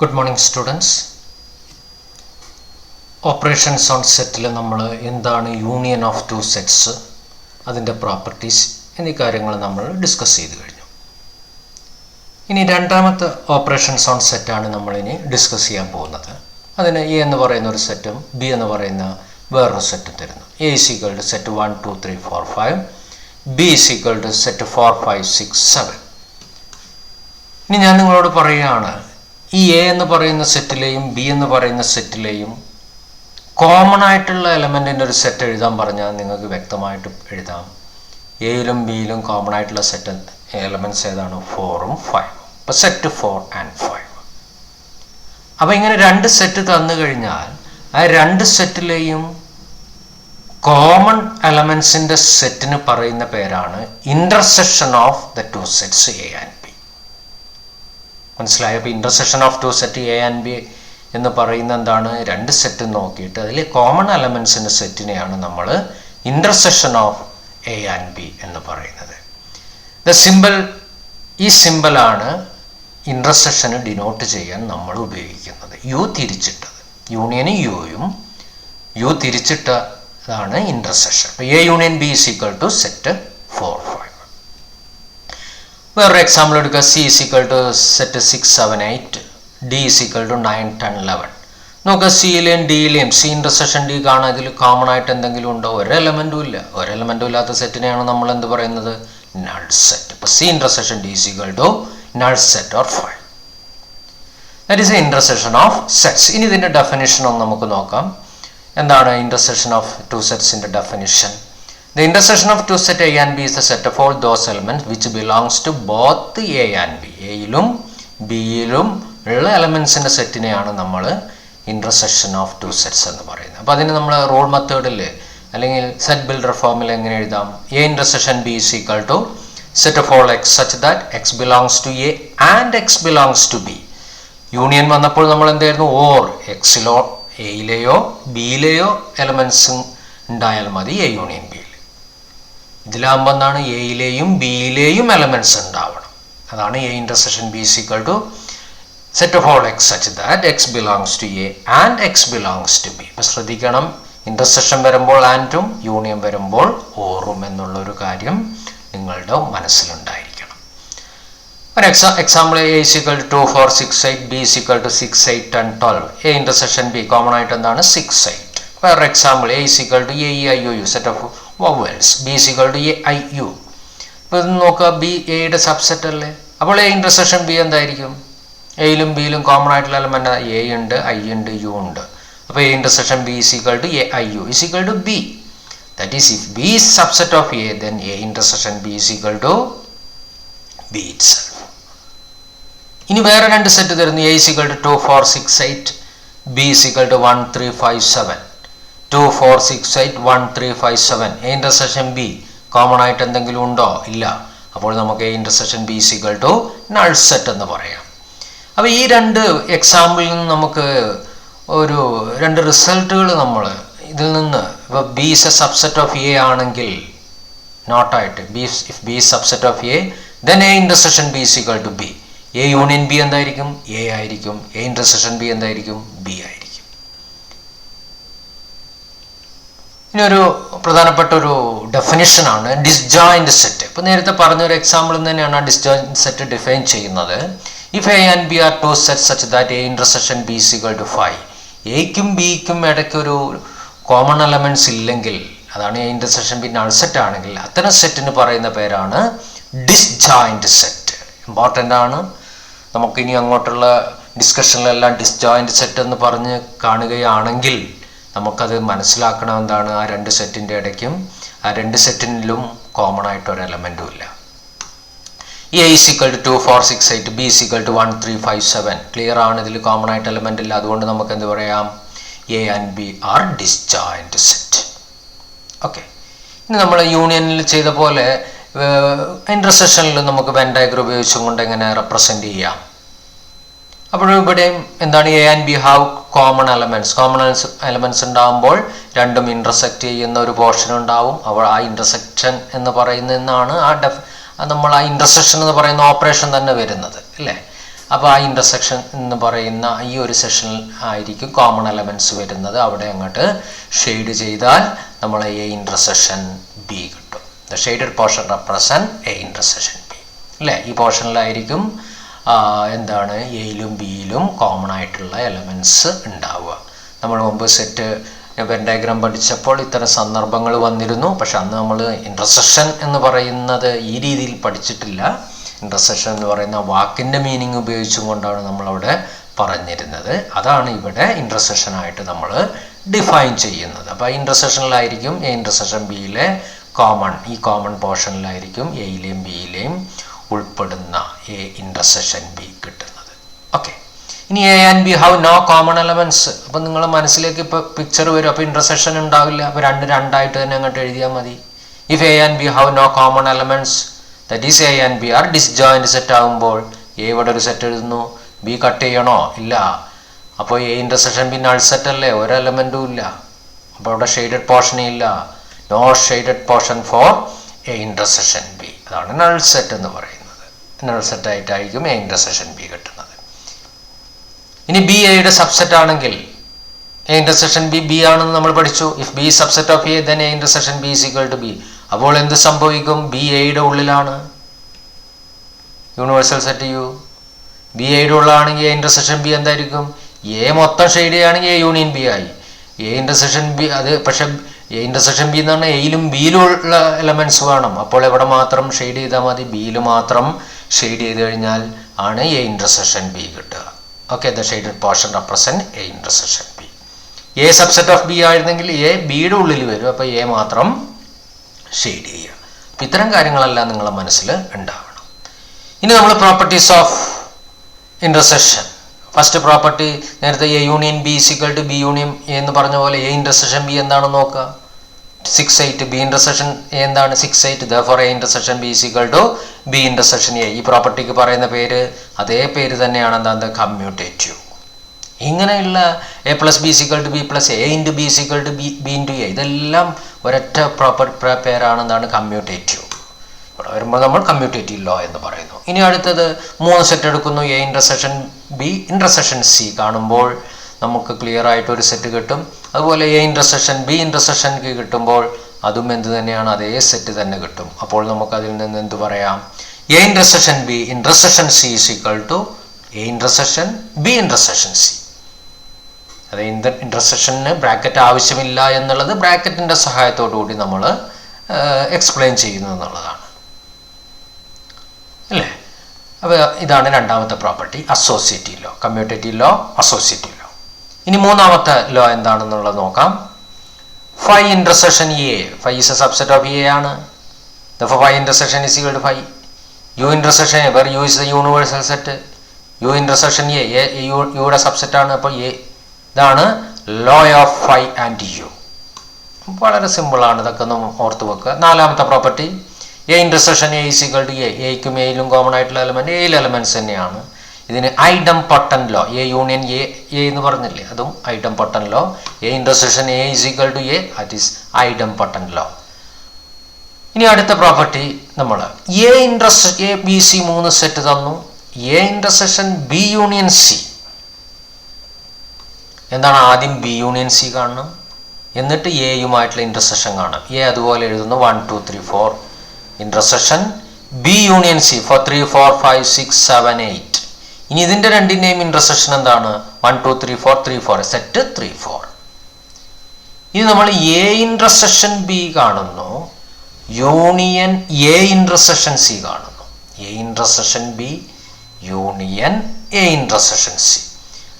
Good morning students. Operations on set നമ്മൾ എന്താണ് union of two sets, അതിൻ്റെ properties എന്നീ കാര്യങ്ങൾ നമ്മൾ ഡിസ്കസ് ചെയ്തു കഴിഞ്ഞു. ഇനി രണ്ടാമത്തെ ഓപ്പറേഷൻസ് ഓൺ സെറ്റാണ് നമ്മളിനി ഡിസ്കസ് ചെയ്യാൻ പോകുന്നത്. അതിന് എ എന്ന് പറയുന്ന ഒരു സെറ്റും ബി എന്ന് പറയുന്ന വേറൊരു സെറ്റും തരുന്നു. A is equal to set 1 2 3 4 5, B is equal to set 4 5 6 7. ഇനി ഞാൻ നിങ്ങളോട് പറയുകയാണ്, ഈ എ എന്ന് പറയുന്ന സെറ്റിലെയും ബി എന്ന് പറയുന്ന സെറ്റിലെയും കോമൺ ആയിട്ടുള്ള എലമെൻറ്റിൻ്റെ ഒരു സെറ്റ് എഴുതാൻ പറഞ്ഞാൽ നിങ്ങൾക്ക് വ്യക്തമായിട്ട് എഴുതാം. എയിലും ബിയിലും കോമൺ ആയിട്ടുള്ള സെറ്റ് എലമെൻറ്റ്സ് ഏതാണ്? 4ഉം 5ഉം. അപ്പോൾ സെറ്റ് 4 and 5. അപ്പോൾ ഇങ്ങനെ രണ്ട് സെറ്റ് തന്നു കഴിഞ്ഞാൽ ആ രണ്ട് സെറ്റിലെയും കോമൺ എലമെൻറ്റ്സിൻ്റെ സെറ്റിന് പറയുന്ന പേരാണ് intersection of the two sets A and B. മനസ്സിലായോ? അപ്പോൾ intersection of to set A and B എന്ന് പറയുന്ന എന്താണ്? രണ്ട് സെറ്റ് നോക്കിയിട്ട് അതിലെ കോമൺ എലമെൻറ്റ്സിൻ്റെ സെറ്റിനെയാണ് നമ്മൾ intersection of A and B എന്ന് പറയുന്നത്. ദ സിമ്പിൾ, ഈ സിമ്പിളാണ് ഇൻ്റർസെക്ഷന് ഡിനോട്ട് ചെയ്യാൻ നമ്മൾ ഉപയോഗിക്കുന്നത്. യു തിരിച്ചിട്ടത്, യൂണിയന് യുയും യു തിരിച്ചിട്ടതാണ് ഇൻ്റർസെക്ഷൻ. അപ്പോൾ A union B is equal to set 4 5. വേറൊരു എക്സാമ്പിൾ എടുക്കുക. C is equal to set 6 7 8, D is equal to 9 10 11. നോക്കുക, സിയിലെയും ഡിയിലെയും സി ഇൻ്റർസെക്ഷൻ ഡി കാണാൻ ഇതിൽ കോമൺ ആയിട്ട് എന്തെങ്കിലും ഉണ്ടോ? ഒരു എലമെൻറ്റും ഇല്ല. ഒരു എലമെൻറ്റും ഇല്ലാത്ത സെറ്റിനെയാണ് നമ്മൾ എന്ത് പറയുന്നത്? Null set. ഇപ്പോൾ C intersection D is equal to null set or 5. That is a intersection of sets. ഇനി ഇതിൻ്റെ ഡെഫിനിഷൻ ഒന്ന് നമുക്ക് നോക്കാം. എന്താണ് ഇൻ്റർസെക്ഷൻ ഓഫ് ടു സെറ്റ്സിൻ്റെ definition? The intersection of two set A and B is the set of all those elements which belongs to both A and B. എയിലും ബിയിലും ഉള്ള എലമെൻസിൻ്റെ സെറ്റിനെയാണ് നമ്മൾ intersection of two sets എന്ന് പറയുന്നത്. അപ്പോൾ അതിന് നമ്മൾ റൂൾ മെത്തേഡിൽ അല്ലെങ്കിൽ സെറ്റ് ബിൽഡർ ഫോമിൽ എങ്ങനെ എഴുതാം? A intersection B is equal to set of all x such that x belongs to A and x belongs to B. Union വന്നപ്പോൾ നമ്മൾ എന്തായിരുന്നു? ഓർ എക്സിലോ എയിലെയോ ബിയിലെയോ എലമെൻസും ഉണ്ടായാൽ മതി എ യൂണിയൻ ബി. ഇതിലാകുമ്പോൾ എന്താണ്? എയിലെയും ബിയിലെയും എലമെൻറ്റ്സ് ഉണ്ടാവണം. അതാണ് A intersection B is equal to set of all x such that x belongs to A and x belongs to B. ഇപ്പം ശ്രദ്ധിക്കണം, ഇൻ്റർസെക്ഷൻ വരുമ്പോൾ ആൻഡും യൂണിയൻ വരുമ്പോൾ ഓറും എന്നുള്ളൊരു കാര്യം നിങ്ങളുടെ മനസ്സിലുണ്ടായിരിക്കണം. ഒരു example, A is equal to 2 4 6 8, B is equal to 6 8 10 12. A intersection B common ആയിട്ട് എന്താണ്? 6 8. വേറൊരു example, A is equal to A E I O U set of vowels, B is equal to A I U. ഇപ്പോൾ ഇത് നോക്കുക, B എയുടെ subset അല്ലേ? അപ്പോൾ A intersection B എന്തായിരിക്കും? എയിലും ബിയിലും കോമൺ ആയിട്ടുള്ള എലമെൻ്റ് എ ഉണ്ട്, ഐ ഉണ്ട്, യു ഉണ്ട്. അപ്പോൾ A intersection B is equal to A I U is equal to B. That is if B is subset of A, then A intersection B is equal to B itself. ഇനി വേറെ രണ്ട് set തരുന്നു. A is equal to 2 4 6 8, B is equal to 1 3 5 7. 2 4 6 8 1 3 5 7. A intersection B common ആയിട്ട് എന്തെങ്കിലും ഉണ്ടോ? ഇല്ല. അപ്പോൾ നമുക്ക് A intersection B is equal to null set എന്ന് പറയാം. അപ്പോൾ ഈ രണ്ട് എക്സാമ്പിളിൽ നിന്ന് നമുക്ക് ഒരു രണ്ട് റിസൾട്ടുകൾ നമ്മൾ ഇതിൽ നിന്ന്, ഇപ്പോൾ B is a subset of A ആണെങ്കിൽ നോട്ടായിട്ട് if B is subset of A, then A intersection B is equal to B. A union B എന്തായിരിക്കും? എ ആയിരിക്കും. എ ഇൻ്റർസെക്ഷൻ ബി എന്തായിരിക്കും? ബി ആയിരിക്കും. ഇനി ഒരു പ്രധാനപ്പെട്ട ഒരു ഡെഫിനിഷനാണ് ഡിസ്ജോയിൻറ്റ് സെറ്റ്. ഇപ്പോൾ നേരത്തെ പറഞ്ഞൊരു എക്സാമ്പിളിൽ തന്നെയാണ് ആ ഡിസ്ജോയിൻറ്റ് സെറ്റ് ഡിഫൈൻ ചെയ്യുന്നത്. If A and B are two set such that A intersection B is equal to 5. എയ്ക്കും ബിക്കും ഇടയ്ക്കൊരു കോമൺ എലമെൻറ്റ്സ് ഇല്ലെങ്കിൽ, അതാണ് A intersection B null set ആണെങ്കിൽ, അത്തരം സെറ്റിന് പറയുന്ന പേരാണ് ഡിസ്ജോയിൻറ്റ് സെറ്റ്. ഇമ്പോർട്ടൻ്റ് ആണ്. നമുക്കിനി അങ്ങോട്ടുള്ള ഡിസ്കഷനിലെല്ലാം ഡിസ്ജോയിൻറ്റ് സെറ്റ് എന്ന് പറഞ്ഞ് കാണുകയാണെങ്കിൽ നമുക്കത് മനസ്സിലാക്കണം എന്താണ്? ആ രണ്ട് സെറ്റിൻ്റെ ഇടയ്ക്കും ആ രണ്ട് സെറ്റിലും കോമൺ ആയിട്ട് ഒരു എലമെൻറ്റും ഇല്ല. A is equal to 2 4 6 8, B is equal to 1 3 5 7. Clear ആണ്, ഇതിൽ കോമൺ ആയിട്ട് എലമെൻ്റ് ഇല്ല. അതുകൊണ്ട് നമുക്ക് എന്ത് പറയാം? A and B are disjoint set. Okay. ഇനി നമ്മൾ യൂണിയനിൽ ചെയ്ത പോലെ ഇൻ്റർസെക്ഷനിൽ നമുക്ക് വെൻ ഡയഗ്രം ഉപയോഗിച്ചും കൊണ്ട് എങ്ങനെ റെപ്രസെൻ്റ് ചെയ്യാം? അപ്പോൾ ഇവിടെയും എന്താണ്? A and B have common elements ഉണ്ടാകുമ്പോൾ രണ്ടും ഇൻ്റർസെക്റ്റ് ചെയ്യുന്ന ഒരു പോർഷൻ ഉണ്ടാവും. അപ്പോൾ ആ ഇൻ്റർസെക്ഷൻ എന്ന് പറയുന്നതാണ് നമ്മൾ ആ ഇൻ്റർസെക്ഷൻ എന്ന് പറയുന്ന ഓപ്പറേഷൻ തന്നെ വരുന്നത്, അല്ലേ? അപ്പോൾ ആ ഇൻ്റർസെക്ഷൻ എന്ന് പറയുന്ന ഈ ഒരു സെക്ഷനിൽ ആയിരിക്കും കോമൺ എലമെൻറ്റ്സ് വരുന്നത്. അവിടെ അങ്ങോട്ട് ഷെയ്ഡ് ചെയ്താൽ നമ്മൾ എ ഇൻ്റർസെക്ഷൻ ബി കിട്ടും. The shaded portion represent A intersection B അല്ലേ. ഈ പോർഷനിലായിരിക്കും എന്താണ് എയിലും ബിയിലും കോമൺ ആയിട്ടുള്ള എലമെൻറ്റ്സ് ഉണ്ടാവുക. നമ്മൾ മുമ്പ് സെറ്റ് വെൻ ഡയഗ്രാം പഠിച്ചപ്പോൾ ഇത്തരം സന്ദർഭങ്ങൾ വന്നിരുന്നു. പക്ഷെ അന്ന് നമ്മൾ ഇൻ്റർസെക്ഷൻ എന്ന് പറയുന്നത് ഈ രീതിയിൽ പഠിച്ചിട്ടില്ല. ഇൻ്റർസെക്ഷൻ എന്ന് പറയുന്ന വാക്കിൻ്റെ മീനിങ് ഉപയോഗിച്ചും കൊണ്ടാണ് നമ്മളവിടെ പറഞ്ഞിരുന്നത്. അതാണ് ഇവിടെ ഇൻ്റർസെക്ഷനായിട്ട് നമ്മൾ ഡിഫൈൻ ചെയ്യുന്നത്. അപ്പോൾ ഇൻ്റർസെക്ഷനിലായിരിക്കും എ ഇൻ്റർസെക്ഷൻ ബിയിലെ ഈ കോമൺ പോർഷനിലായിരിക്കും എയിലെയും ബിയിലെയും ഉൾപ്പെടുന്ന എ ഇൻ്റർസെക്ഷൻ ബി കിട്ടുന്നത്. ഓക്കെ, ഇനി A and B have no common elements. അപ്പം നിങ്ങൾ മനസ്സിലേക്ക് ഇപ്പോൾ പിക്ചർ വരും. അപ്പോൾ ഇൻ്റർസെക്ഷൻ ഉണ്ടാവില്ല. അപ്പോൾ രണ്ടായിട്ട് തന്നെ അങ്ങോട്ട് എഴുതിയാൽ മതി. If A and B have no common elements that is A and B are disjoint set ആകുമ്പോൾ എ ഇവിടെ ഒരു സെറ്റ് എഴുതുന്നു, ബി കട്ട് ചെയ്യണോ? ഇല്ല. അപ്പോൾ A intersection B null set അല്ലേ, ഒരു എലമെൻറ്റും ഇല്ല. അപ്പോൾ അവിടെ ഷെയ്ഡഡ് പോർഷനേ ഇല്ല. No shaded portion for A intersection B. അതാണ് നൾ സെറ്റ് എന്ന് പറയുന്നത്. നൾ സെറ്റ് ആയിട്ടായിരിക്കും എ ഇൻ്റർസെക്ഷൻ ബി കിട്ടുന്നത്. ഇനി ബി എയുടെ സബ്സെറ്റ് ആണെങ്കിൽ എ ഇൻ്റർസെക്ഷൻ ബി ബി ആണെന്ന് നമ്മൾ പഠിച്ചു. If B subset of A then A intersection B is equal to B. അപ്പോൾ എന്ത് സംഭവിക്കും? ബി എയുടെ ഉള്ളിലാണ് യൂണിവേഴ്സൽ സെറ്റ് യു. ബി എയുടെ ഉള്ളിലാണെങ്കിൽ എ ഇൻ്റർസെക്ഷൻ ബി എന്തായിരിക്കും? എ മൊത്തം ഷെയ്ഡ് ചെയ്യുകയാണെങ്കിൽ എ യൂണിയൻ ബി ആയി. എ ഇൻ്റർസെക്ഷൻ ബി അത് പക്ഷെ എ ഇൻ്റർസെക്ഷൻ ബി എന്ന് പറഞ്ഞാൽ എയിലും ബിയിലും ഉള്ള എലമെൻറ്റ്സ് വേണം. അപ്പോൾ എവിടെ മാത്രം ഷെയ്ഡ് ചെയ്താൽ മതി? ബിയിൽ മാത്രം ഷെയ്ഡ് ചെയ്ത് കഴിഞ്ഞാൽ ആണ് എ ഇൻ്റർസെക്ഷൻ ബി കിട്ടുക. Okay, the shaded portion represent A intersection B. A subset of B ആയിരുന്നെങ്കിൽ എ ബിയുടെ ഉള്ളിൽ വരും. അപ്പോൾ എ മാത്രം ഷെയ്ഡ് ചെയ്യുക. അപ്പം ഇത്തരം കാര്യങ്ങളെല്ലാം നിങ്ങളുടെ മനസ്സിൽ ഉണ്ടാവണം. ഇനി നമ്മൾ properties of intersection. First property നേരത്തെ A union B equal to B union A എന്ന് പറഞ്ഞ പോലെ എ ഇൻ്റർസെക്ഷൻ ബി എന്താണെന്ന് നോക്കുക. 6, 8. ബി ഇൻ്റർസെക്ഷൻ എ എന്താണ്? 6, 8. Therefore A intersection B equal to B intersection A. ഈ പ്രോപ്പർട്ടിക്ക് പറയുന്ന പേര് അതേ പേര് തന്നെയാണ്. എന്താണ്? കമ്മ്യൂട്ടേറ്റീവ്. ഇങ്ങനെയുള്ള A plus B equal to B plus A into B equal to B into A, ഇതെല്ലാം ഒരൊറ്റ പേരാണ്. എന്താണ്? കമ്മ്യൂട്ടേറ്റീവ്. ഇവിടെ വരുമ്പോൾ നമ്മൾ കമ്മ്യൂട്ടേറ്റീവ് ലോ എന്ന് പറയുന്നു. ഇനി അടുത്തത് 3 സെറ്റ് എടുക്കുന്നു. A intersection B intersection C കാണുമ്പോൾ നമുക്ക് ക്ലിയർ ആയിട്ട് ഒരു സെറ്റ് കിട്ടും. അതുപോലെ എ ഇൻ്റർസെക്ഷൻ ബി ഇൻ്റർസെക്ഷൻ കിട്ടുമ്പോൾ അതും എന്ത് തന്നെയാണ്? അതേ സെറ്റ് തന്നെ കിട്ടും. അപ്പോൾ നമുക്കതിൽ നിന്ന് എന്ത് പറയാം? A intersection B intersection C is equal to A intersection B intersection C. അത് ഇൻ്റർസെക്ഷന് ബ്രാക്കറ്റ് ആവശ്യമില്ല എന്നുള്ളത് ബ്രാക്കറ്റിൻ്റെ സഹായത്തോടു കൂടി നമ്മൾ എക്സ്പ്ലെയിൻ ചെയ്യുന്നു എന്നുള്ളതാണ് അല്ലേ. അപ്പോൾ ഇതാണ് രണ്ടാമത്തെ property, associative law. Commutative law, associative law. ഇനി മൂന്നാമത്തെ ലോ എന്താണെന്നുള്ളത് നോക്കാം. Phi intersection A. Phi is a subset of A ആണ്. Therefore phi intersection is equal to phi. U intersection A, where U is the universal set. U intersection A യുടെ subset ആണ്. അപ്പോൾ എ ഇതാണ് law of phi and U. വളരെ സിമ്പിളാണ്, ഇതൊക്കെ ഒന്ന് ഓർത്ത് വെക്കുക. നാലാമത്തെ property A intersection A is equal to A. എയ്ക്കും എയിലും കോമൺ ആയിട്ടുള്ള എലമെൻറ്റ് എയിൽ എലമെൻറ്റ്സ് തന്നെയാണ്. ഇതിന് idempotent law. A union A എന്ന് പറഞ്ഞില്ലേ, അതും idempotent law. A intersection A is equal to A, that is idempotent law. ഇനി അടുത്ത പ്രോപ്പർട്ടി നമ്മൾ എ ബി സി 3 സെറ്റ് തന്നു. A intersection B union C. എന്താണ്? ആദ്യം ബി യൂണിയൻ സി കാണണം, എന്നിട്ട് എയുമായിട്ടുള്ള ഇൻ്റർസെക്ഷൻ കാണാം. എ അതുപോലെ എഴുതുന്നു 1, 2, 3, 4. Intersection B union C for 3, 4, 5, 6, 7, 8. ഇനി ഇതിൻ്റെ രണ്ടിൻ്റെയും ഇൻ്റർസെക്ഷൻ എന്താണ്? 1, 2, 3, 4, 3, 4. സെറ്റ് 3, 4. ഇനി നമ്മൾ എ ഇൻ്റർസെക്ഷൻ ബി കാണുന്നു, യൂണിയൻ എ ഇൻ്റർസെക്ഷൻ സി കാണുന്നു. A intersection B union A intersection C.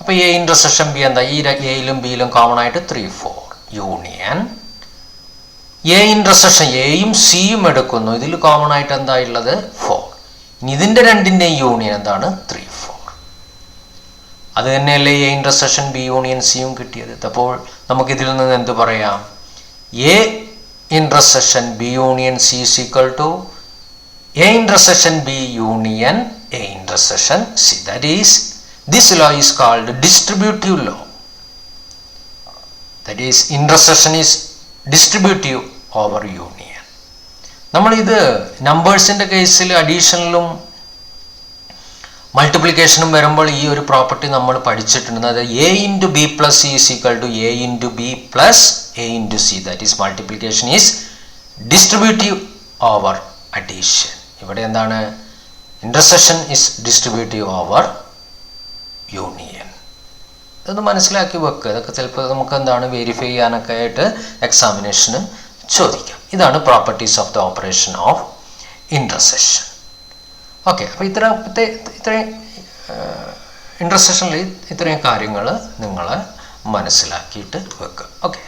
അപ്പോൾ എ ഇൻ്റർസെക്ഷൻ ബി എന്താ? ഈ എയിലും ബിയിലും കോമൺ ആയിട്ട് 3, 4 യൂണിയൻ എ ഇൻ്റർസെക്ഷൻ എയും സിയും എടുക്കുന്നു. ഇതിൽ കോമൺ ആയിട്ട് എന്താ ഉള്ളത്? 4. ഇനി ഇതിൻ്റെ രണ്ടിൻ്റെയും യൂണിയൻ എന്താണ്? 3, 4. അത് തന്നെയല്ലേ എ ഇൻ്റർസെക്ഷൻ ബി യൂണിയൻ സിയും കിട്ടിയത്. അപ്പോൾ നമുക്കിതിൽ നിന്ന് എന്ത് പറയാം? A intersection B union C is equal to A intersection B union A intersection C. That is this law is called distributive law. That is, intersection is distributive over union. നമ്മൾ ഇത് നമ്പേഴ്സിൻ്റെ കേസിൽ അഡീഷണലും മൾട്ടിപ്ലിക്കേഷനും വരുമ്പോൾ ഈ ഒരു പ്രോപ്പർട്ടി നമ്മൾ പഠിച്ചിട്ടുണ്ട്. അതായത് A into B plus C is equal to A into B plus A into C. That is multiplication is distributive over addition. ഇവിടെ എന്താണ്? Intersection is distributive over union. ഇതൊന്ന് മനസ്സിലാക്കി വെക്കുക. ഇതൊക്കെ ചിലപ്പോൾ നമുക്ക് എന്താണ് വെരിഫൈ ചെയ്യാനൊക്കെ ആയിട്ട് എക്സാമിനേഷന് ചോദിക്കാം. ഇതാണ് properties of the operation of intersection. Okay, അപ്പോൾ ഇത്രയും ഇൻ്റർസെക്ഷനിൽ ഇത്രയും കാര്യങ്ങൾ നിങ്ങൾ മനസ്സിലാക്കിയിട്ട് വെക്കുക. ഓക്കെ.